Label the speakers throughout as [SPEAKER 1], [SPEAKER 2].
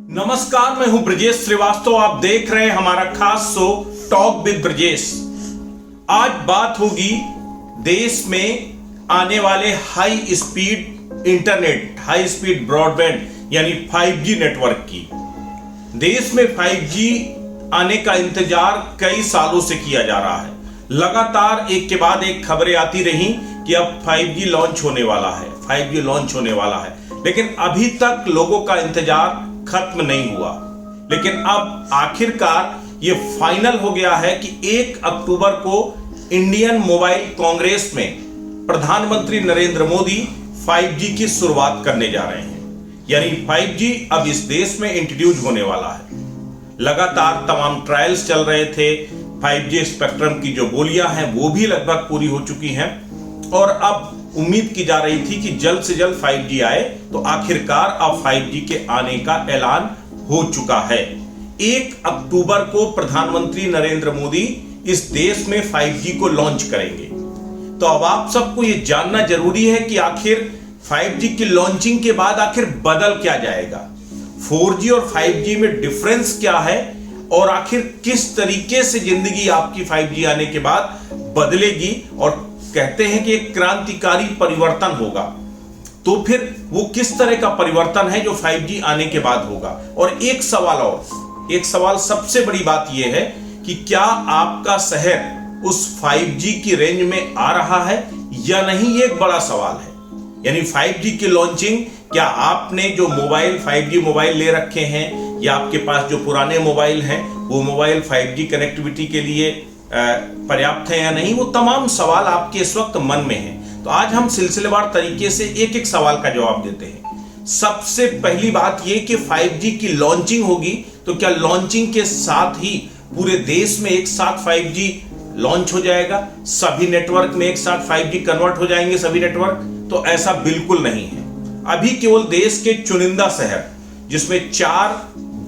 [SPEAKER 1] नमस्कार, मैं हूं ब्रजेश श्रीवास्तव। आप देख रहे हैं हमारा खास शो टॉक विद ब्रजेश। आज बात होगी देश में आने वाले high speed internet, high speed broadband यानी 5G नेटवर्क की। देश में 5G आने का इंतजार कई सालों से किया जा रहा है। लगातार एक के बाद एक खबरें आती रही कि अब 5G लॉन्च होने वाला है, 5G लॉन्च होने वाला है, लेकिन अभी तक लोगों का इंतजार खत्म नहीं हुआ। लेकिन अब आखिरकार ये फाइनल हो गया है कि 1 अक्टूबर को इंडियन मोबाइल कांग्रेस में प्रधानमंत्री नरेंद्र मोदी 5G की शुरुआत करने जा रहे हैं। यानी 5G अब इस देश में इंट्रोड्यूस होने वाला है। लगातार तमाम ट्रायल्स चल रहे थे। 5G स्पेक्ट्रम की जो बोलियां हैं वो भी लगभग पूरी हो चुकी हैं और अब उम्मीद की जा रही थी कि जल्द से जल्द 5G आए। तो आखिरकार अब 5G के आने का ऐलान हो चुका है। 1 अक्टूबर को प्रधानमंत्री नरेंद्र मोदी इस देश में 5G को लॉन्च करेंगे। तो अब आप सबको यह जानना जरूरी है कि आखिर 5G की लॉन्चिंग के बाद आखिर बदल क्या जाएगा, 4G और 5G में डिफरेंस क्या है और आखिर किस तरीके से जिंदगी आपकी 5G आने के बाद बदलेगी। और कहते हैं कि एक क्रांतिकारी परिवर्तन होगा, तो फिर वो किस तरह का परिवर्तन है जो 5G आने के बाद होगा। और एक सवाल सबसे बड़ी बात यह है कि क्या आपका शहर उस 5G की रेंज में आ रहा है या नहीं, ये एक बड़ा सवाल है। यानी 5G की लॉन्चिंग, क्या आपने जो मोबाइल 5G मोबाइल ले रखे हैं या आपके पास जो पुराने मोबाइल हैं वो मोबाइल 5G कनेक्टिविटी के लिए पर्याप्त है या नहीं, वो तमाम सवाल आपके इस वक्त मन में हैं। तो आज हम सिलसिलेवार तरीके से एक एक सवाल का जवाब देते हैं। सबसे पहली बात यह कि 5G की लॉन्चिंग होगी तो क्या लॉन्चिंग के साथ ही पूरे देश में एक साथ 5G लॉन्च हो जाएगा, सभी नेटवर्क में एक साथ 5G कन्वर्ट हो जाएंगे सभी नेटवर्क? तो ऐसा बिल्कुल नहीं है। अभी केवल देश के चुनिंदा शहर, जिसमें 4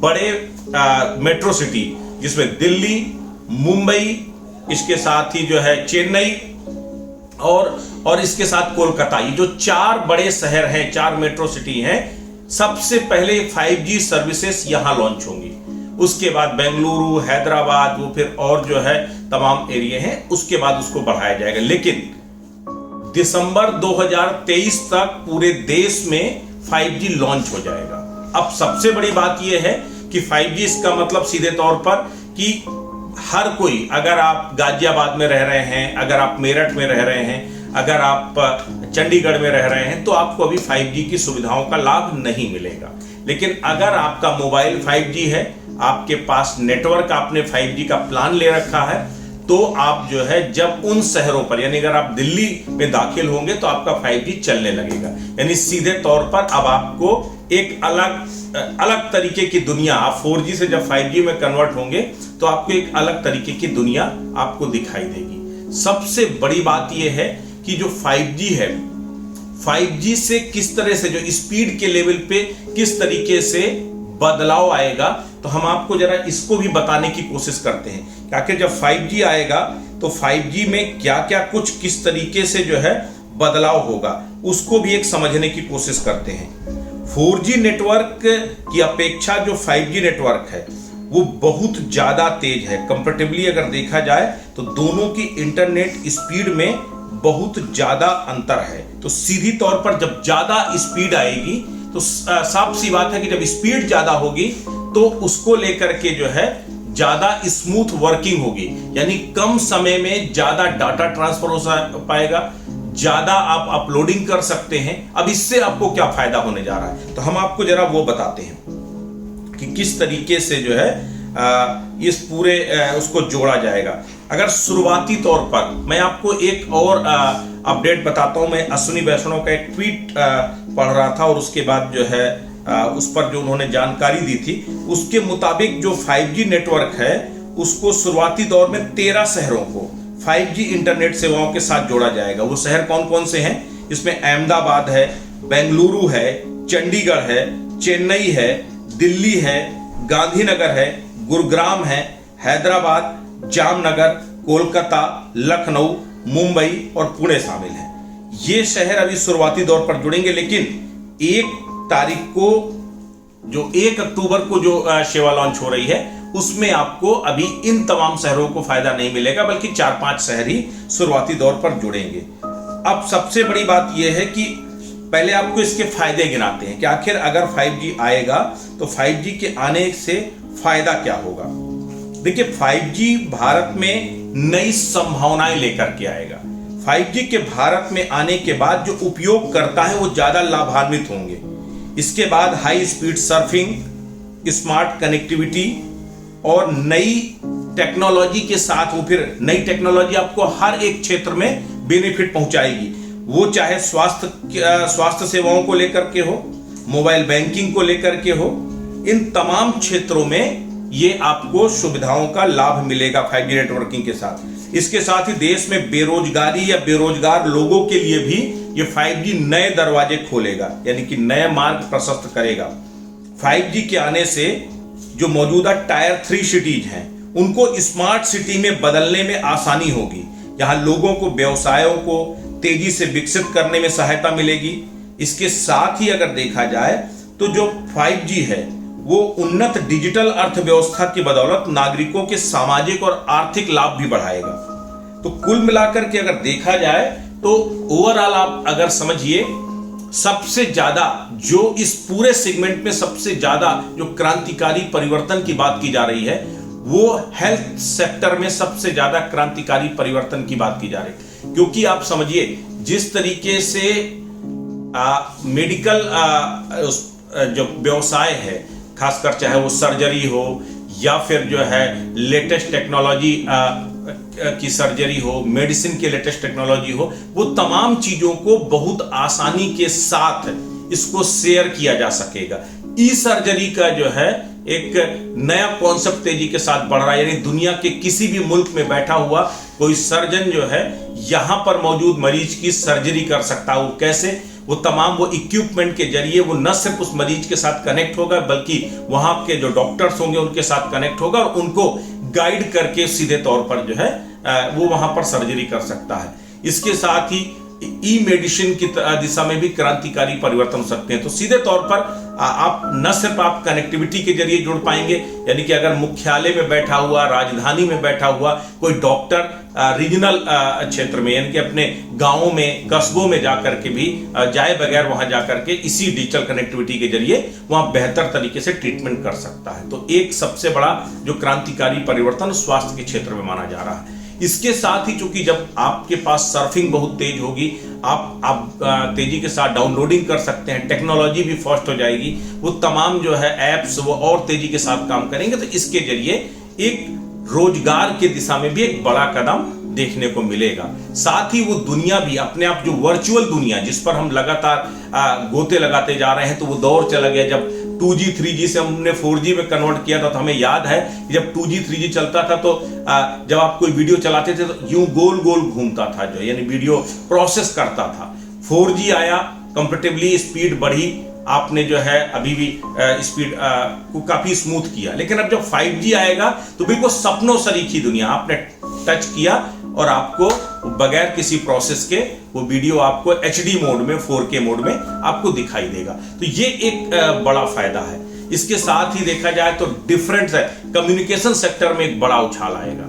[SPEAKER 1] बड़े मेट्रो सिटी, जिसमें दिल्ली, मुंबई, इसके साथ ही जो है चेन्नई और इसके साथ कोलकाता, ये जो 4 बड़े शहर हैं, 4 मेट्रो सिटी हैं, सबसे पहले 5G सर्विसेज यहां लॉन्च होंगी। उसके बाद बेंगलुरु, हैदराबाद, वो फिर और जो है तमाम एरिया हैं, उसके बाद उसको बढ़ाया जाएगा। लेकिन दिसंबर 2023 तक पूरे देश में 5G लॉन्च हो जाएगा। अब सबसे बड़ी बात यह है कि 5G इसका मतलब सीधे तौर पर कि हर कोई, अगर आप गाजियाबाद में रह रहे हैं, अगर आप मेरठ में रह रहे हैं, अगर आप चंडीगढ़ में रह रहे हैं, तो आपको अभी 5G की सुविधाओं का लाभ नहीं मिलेगा। लेकिन अगर आपका मोबाइल 5G है, आपके पास नेटवर्क, आपने 5G का प्लान ले रखा है, तो आप जो है जब उन शहरों पर, यानी अगर आप दिल्ली में दाखिल होंगे तो आपका 5G चलने लगेगा। यानी सीधे तौर पर अब आपको एक अलग तरीके की दुनिया, आप 4G से जब 5G में कन्वर्ट होंगे तो आपको एक अलग तरीके की दुनिया आपको दिखाई देगी। सबसे बड़ी बात यह है कि जो 5G है, 5G से किस तरह से जो स्पीड के लेवल पे किस तरीके से बदलाव आएगा, तो हम आपको जरा इसको भी बताने की कोशिश करते हैं कि आखिर जब 5G आएगा तो 5G में क्या क्या कुछ किस तरीके से जो है बदलाव होगा, उसको भी एक समझने की कोशिश करते हैं। 4G नेटवर्क की अपेक्षा जो 5G नेटवर्क है वो बहुत ज्यादा तेज है। कंपैरेटिवली अगर देखा जाए तो दोनों की इंटरनेट स्पीड में बहुत ज्यादा अंतर है। तो सीधी तौर पर जब ज्यादा स्पीड आएगी तो साफ सी बात है कि जब स्पीड ज्यादा होगी तो उसको लेकर के जो है ज्यादा स्मूथ वर्किंग होगी, यानी कम समय में ज्यादा डाटा ट्रांसफर हो पाएगा, ज्यादा आप अपलोडिंग कर सकते हैं। अब इससे आपको क्या फायदा होने जा रहा है, तो हम आपको जरा वो बताते हैं कि किस तरीके से जो है इस पूरे उसको जोड़ा जाएगा। अगर शुरुआती तौर पर मैं आपको एक और अपडेट बताता हूं। मैं अश्विनी वैष्णव का एक ट्वीट पढ़ रहा था और उसके बाद जो है उस पर जो उन्होंने जानकारी दी थी, उसके मुताबिक जो 5G नेटवर्क है उसको शुरुआती दौर में 13 शहरों को 5G इंटरनेट सेवाओं के साथ जोड़ा जाएगा। वो शहर कौन कौन से हैं? इसमें अहमदाबाद है, बेंगलुरु है, चंडीगढ़ है, चेन्नई है, दिल्ली है, गांधीनगर है, गुरुग्राम है, हैदराबाद, जामनगर, कोलकाता, लखनऊ, मुंबई और पुणे शामिल हैं। ये शहर अभी शुरुआती दौर पर जुड़ेंगे, लेकिन 1 तारीख को जो 1 अक्टूबर को जो सेवा लॉन्च हो रही है, उसमें आपको अभी इन तमाम शहरों को फायदा नहीं मिलेगा, बल्कि 4-5 शहर ही शुरुआती दौर पर जुड़ेंगे। अब सबसे बड़ी बात यह है कि पहले आपको इसके फायदे गिनाते हैं कि आखिर अगर 5G आएगा तो 5G के आने से फायदा क्या होगा। देखिए, 5G भारत में नई संभावनाएं लेकर के आएगा। 5G के भारत में आने के बाद जो उपयोग करता है वो ज्यादा लाभान्वित होंगे। इसके बाद high speed surfing, smart connectivity और नई टेक्नोलॉजी के साथ, वो फिर नई टेक्नोलॉजी आपको हर एक क्षेत्र में बेनिफिट पहुंचाएगी। वो चाहे स्वास्थ्य सेवाओं को लेकर के हो, मोबाइल बैंकिंग को लेकर के हो, इन तमाम क्षेत्रों में ये आपको सुविधाओं का लाभ मिलेगा 5G नेटवर्किंग के साथ। इसके साथ ही देश में बेरोजगारी या बेरोजगार लोगों के लिए भी ये 5G नए दरवाजे खोलेगा, यानी कि नए मार्ग प्रशस्त करेगा। 5G के आने से जो मौजूदा टायर 3 सिटीज हैं, उनको स्मार्ट सिटी में बदलने में आसानी होगी। यहां लोगों को, व्यवसायों को तेजी से विकसित करने में सहायता मिलेगी। इसके साथ ही अगर देखा जाए तो जो 5G है वो उन्नत डिजिटल अर्थव्यवस्था की बदौलत नागरिकों के सामाजिक और आर्थिक लाभ भी बढ़ाएगा। तो कुल मिलाकर के अगर देखा जाए तो ओवरऑल आप अगर समझिए, सबसे ज्यादा जो इस पूरे सेगमेंट में सबसे ज्यादा जो क्रांतिकारी परिवर्तन की बात की जा रही है, वो हेल्थ सेक्टर में सबसे ज्यादा क्रांतिकारी परिवर्तन की बात की जा रही है। क्योंकि आप समझिए, जिस तरीके से मेडिकल जो व्यवसाय है, खासकर चाहे वो सर्जरी हो या फिर जो है लेटेस्ट टेक्नोलॉजी की सर्जरी हो, मेडिसिन के लेटेस्ट टेक्नोलॉजी हो, वो तमाम चीजों को बहुत आसानी के साथ इसको शेयर किया जा सकेगा। ई सर्जरी का जो है एक नया कॉन्सेप्ट तेजी के साथ बढ़ रहा है, यानी दुनिया के किसी भी मुल्क में बैठा हुआ कोई सर्जन जो है यहां पर मौजूद मरीज की सर्जरी कर सकता है। वो कैसे? वो तमाम वो इक्विपमेंट के जरिए वो न सिर्फ उस मरीज के साथ कनेक्ट होगा, बल्कि वहां के जो डॉक्टर्स होंगे उनके साथ कनेक्ट होगा और उनको गाइड करके सीधे तौर पर जो है वो वहां पर सर्जरी कर सकता है। इसके साथ ही ई मेडिसिन की दिशा में भी क्रांतिकारी परिवर्तन हो सकते हैं। तो सीधे तौर पर आप न सिर्फ आप कनेक्टिविटी के जरिए जुड़ पाएंगे, यानी कि अगर मुख्यालय में बैठा हुआ, राजधानी में बैठा हुआ कोई डॉक्टर रीजनल क्षेत्र में, यानी कि अपने गांवों में, कस्बों में जाकर के भी जाए बगैर वहां जाकर के इसी डिजिटल कनेक्टिविटी के जरिए वहां बेहतर तरीके से ट्रीटमेंट कर सकता है। तो एक सबसे बड़ा जो क्रांतिकारी परिवर्तन स्वास्थ्य के क्षेत्र में माना जा रहा है। इसके साथ ही चूंकि जब आपके पास सर्फिंग बहुत तेज होगी, आप तेजी के साथ डाउनलोडिंग कर सकते हैं, टेक्नोलॉजी भी फास्ट हो जाएगी, वो तमाम जो है एप्स वो और तेजी के साथ काम करेंगे। तो इसके जरिए एक रोजगार की दिशा में भी एक बड़ा कदम देखने को मिलेगा। साथ ही वो दुनिया भी अपने आप, जो वर्चुअल दुनिया जिस पर हम लगातार गोते लगाते जा रहे हैं, तो वो दौर चला गया जब 2G 3G से हमने 4G में कन्वर्ट किया था। तो हमें याद है कि जब 2G 3G चलता था तो जब आप कोई वीडियो चलाते थे तो यूं गोल गोल घूमता था, जो यानी वीडियो प्रोसेस करता था। 4G आया, कंपैरेटिवली स्पीड बढ़ी, आपने जो है अभी भी स्पीड को काफी स्मूथ किया। लेकिन अब जब 5G आएगा तो बिल्कुल सपनों सरीखी दुनिया, आपने टच किया और आपको बगैर किसी प्रोसेस के वो वीडियो आपको HD मोड में, 4K मोड में आपको दिखाई देगा। तो ये एक बड़ा फायदा है। इसके साथ ही देखा जाए तो डिफरेंट है, कम्युनिकेशन सेक्टर में एक बड़ा उछाल आएगा।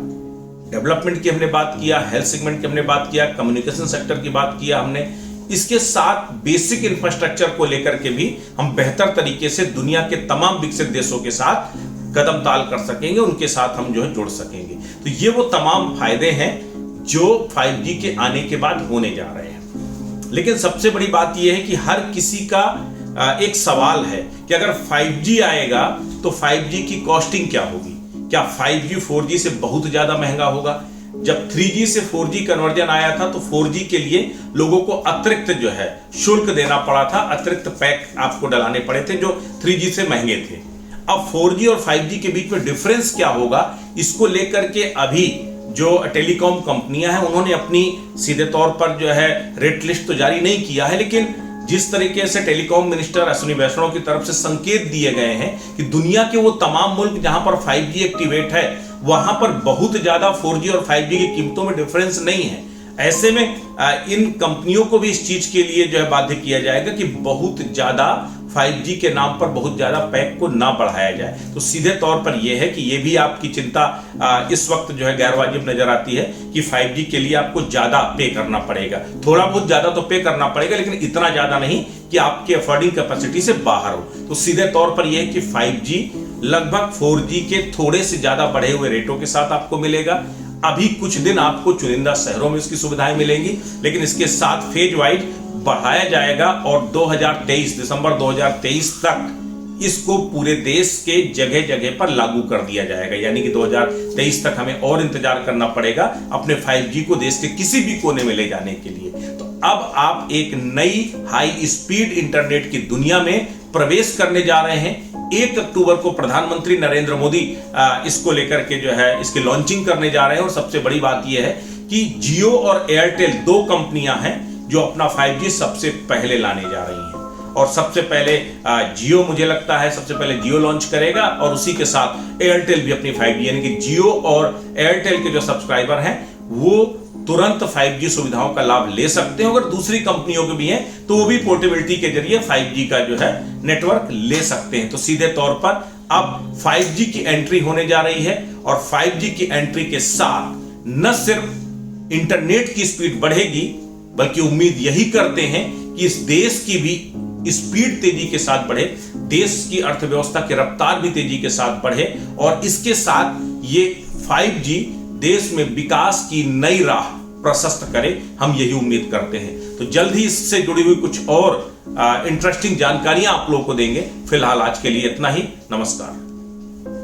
[SPEAKER 1] डेवलपमेंट की हमने बात किया, हेल्थ सेगमेंट की हमने बात किया, कम्युनिकेशन सेक्टर की बात किया हमने। इसके साथ बेसिक इंफ्रास्ट्रक्चर को लेकर के भी हम बेहतर तरीके से दुनिया के तमाम विकसित देशों के साथ कदम ताल कर सकेंगे, उनके साथ हम जो है जुड़ सकेंगे। तो ये वो तमाम फायदे हैं जो 5G के आने के बाद होने जा रहे हैं। लेकिन सबसे बड़ी बात यह है कि हर किसी का एक सवाल है कि अगर 5G आएगा तो 5G की कॉस्टिंग क्या होगी? क्या 5G 4G से बहुत ज्यादा महंगा होगा? जब 3G से 4G कन्वर्जन आया था तो 4G के लिए लोगों को अतिरिक्त जो है शुल्क देना पड़ा था, अतिरिक्त पैक आपको डलाने पड़े थे जो 3G से महंगे थे। अब 4G और 5G के बीच में डिफरेंस क्या होगा, इसको लेकर के अभी जो टेलीकॉम कंपनियां हैं उन्होंने अपनी सीधे तौर पर जो है रेट लिस्ट तो जारी नहीं किया है, लेकिन जिस तरीके से टेलीकॉम मिनिस्टर अश्विनी वैष्णव की तरफ से संकेत दिए गए हैं कि दुनिया के वो तमाम मुल्क जहां पर 5G एक्टिवेट है वहां पर बहुत ज्यादा 4G और 5G की कीमतों में डिफरेंस नहीं है। ऐसे में इन कंपनियों को भी इस चीज के लिए जो है बाध्य किया जाएगा कि बहुत ज्यादा 5G के नाम पर बहुत ज्यादा पैक को ना बढ़ाया जाए। तो सीधे तौर पर यह है कि यह भी आपकी चिंता इस वक्त जो है गैर वाजिब नजर आती है कि 5G के लिए आपको ज्यादा पे करना पड़ेगा। थोड़ा बहुत ज्यादा तो पे करना पड़ेगा, लेकिन इतना ज्यादा नहीं कि आपके अफोर्डिंग कैपेसिटी से बाहर हो। तो सीधे तौर पर यह है कि 5G लगभग 4G के थोड़े से ज्यादा बढ़े हुए रेटों के साथ आपको मिलेगा। अभी कुछ दिन आपको चुनिंदा शहरों में इसकी सुविधाएं मिलेंगी, लेकिन इसके साथ फेज वाइज बढ़ाया जाएगा और दिसंबर 2023 तक इसको पूरे देश के जगह जगह पर लागू कर दिया जाएगा। यानी कि 2023 तक हमें और इंतजार करना पड़ेगा अपने 5G को देश के किसी भी कोने में ले जाने के लिए। तो अब आप एक नई हाई स्पीड इंटरनेट की दुनिया में प्रवेश करने जा रहे हैं। 1 अक्टूबर को प्रधानमंत्री नरेंद्र मोदी इसको लेकर के जो है इसकी लॉन्चिंग करने जा रहे हैं। और सबसे बड़ी बात यह है कि जियो और एयरटेल 2 कंपनियां हैं जो अपना 5G सबसे पहले लाने जा रही हैं। और सबसे पहले जियो, मुझे लगता है सबसे पहले जियो लॉन्च करेगा और उसी के साथ एयरटेल भी अपनी 5G, यानी कि जियो और एयरटेल के जो सब्सक्राइबर हैं वो तुरंत 5G सुविधाओं का लाभ ले सकते हैं। अगर दूसरी कंपनियों के भी हैं तो वो भी पोर्टेबिलिटी के जरिए 5G का जो है नेटवर्क ले सकते हैं। तो सीधे तौर पर अब 5G की एंट्री होने जा रही है और 5G की एंट्री के साथ न सिर्फ इंटरनेट की स्पीड बढ़ेगी, बल्कि उम्मीद यही करते हैं कि इस देश की भी स्पीड तेजी के साथ बढ़े, देश की अर्थव्यवस्था की रफ्तार भी तेजी के साथ बढ़े और इसके साथ ये 5G देश में विकास की नई राह प्रशस्त करे। हम यही उम्मीद करते हैं। तो जल्द ही इससे जुड़ी हुई कुछ और इंटरेस्टिंग जानकारियां आप लोगों को देंगे। फिलहाल आज के लिए इतना ही। नमस्कार।